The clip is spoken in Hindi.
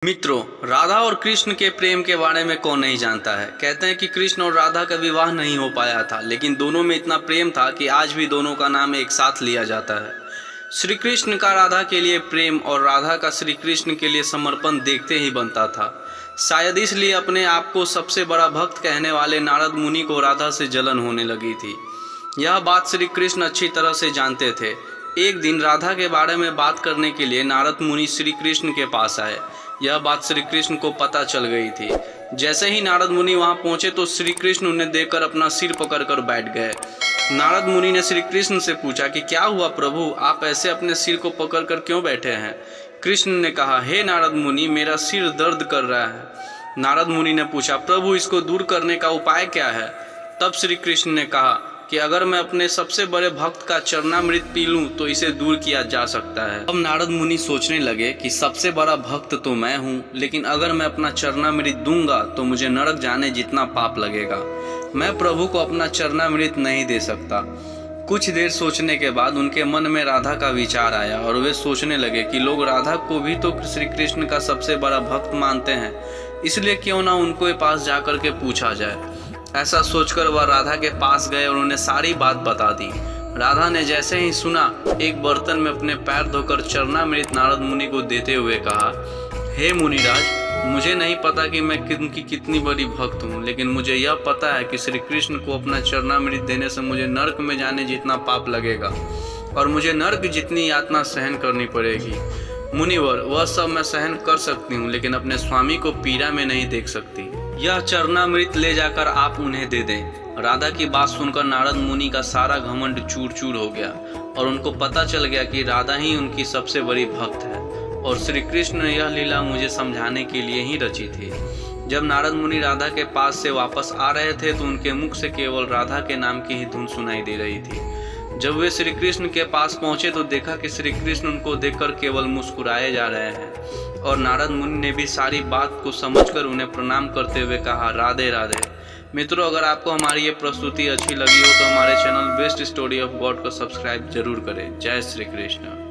मित्रों, राधा और कृष्ण के प्रेम के बारे में कौन नहीं जानता है। कहते हैं कि कृष्ण और राधा का विवाह नहीं हो पाया था, लेकिन दोनों में इतना प्रेम था कि आज भी दोनों का नाम एक साथ लिया जाता है। श्री कृष्ण का राधा के लिए प्रेम और राधा का श्री कृष्ण के लिए समर्पण देखते ही बनता था। शायद इसलिए अपने आप को सबसे बड़ा भक्त कहने वाले नारद मुनि को राधा से जलन होने लगी थी। यह बात श्री कृष्ण अच्छी तरह से जानते थे। एक दिन राधा के बारे में बात करने के लिए नारद मुनि श्री कृष्ण के पास आए। यह बात श्री कृष्ण को पता चल गई थी। जैसे ही नारद मुनि वहां पहुंचे तो श्री कृष्ण उन्हें देखकर अपना सिर पकड़कर बैठ गए। नारद मुनि ने श्री कृष्ण से पूछा कि क्या हुआ प्रभु, आप ऐसे अपने सिर को पकड़कर क्यों बैठे हैं। कृष्ण ने कहा, हे नारद मुनि, मेरा सिर दर्द कर रहा है। नारद मुनि ने पूछा, प्रभु इसको दूर करने का उपाय क्या है। तब श्री कृष्ण ने कहा कि अगर मैं अपने सबसे बड़े भक्त का चरणामृत पी लूं तो इसे दूर किया जा सकता है। अब नारद मुनि सोचने लगे कि सबसे बड़ा भक्त तो मैं हूं, लेकिन अगर मैं अपना चरणामृत दूंगा तो मुझे नरक जाने जितना पाप लगेगा। मैं प्रभु को अपना चरणामृत नहीं दे सकता। कुछ देर सोचने के बाद उनके मन में राधा का विचार आया और वे सोचने लगे कि लोग राधा को भी तो श्री कृष्ण का सबसे बड़ा भक्त मानते हैं, इसलिए क्यों ना उनको पास जाकर के पूछा जाए। ऐसा सोचकर वह राधा के पास गए और उन्हें सारी बात बता दी। राधा ने जैसे ही सुना, एक बर्तन में अपने पैर धोकर चरणामृत नारद मुनि को देते हुए कहा, हे मुनिराज, मुझे नहीं पता कि मैं उनकी कितनी बड़ी भक्त हूँ, लेकिन मुझे यह पता है कि श्री कृष्ण को अपना चरणामृत देने से मुझे नरक में जाने जितना पाप लगेगा और मुझे नरक जितनी यातना सहन करनी पड़ेगी। मुनिवर, वह सब मैं सहन कर सकती हूँ, लेकिन अपने स्वामी को पीड़ा में नहीं देख सकती। यह चरणामृत ले जाकर आप उन्हें दे दें। राधा की बात सुनकर नारद मुनि का सारा घमंड चूर चूर हो गया और उनको पता चल गया कि राधा ही उनकी सबसे बड़ी भक्त है और श्री कृष्ण ने यह लीला मुझे समझाने के लिए ही रची थी। जब नारद मुनि राधा के पास से वापस आ रहे थे तो उनके मुख से केवल राधा के नाम की ही धुन सुनाई दे रही थी। जब वे श्री कृष्ण के पास पहुंचे तो देखा कि श्री कृष्ण उनको देखकर केवल मुस्कुराए जा रहे हैं और नारद मुनि ने भी सारी बात को समझकर उन्हें प्रणाम करते हुए कहा, राधे राधे। मित्रों, अगर आपको हमारी ये प्रस्तुति अच्छी लगी हो तो हमारे channel best story of God को सब्सक्राइब जरूर करें। जय श्री कृष्ण।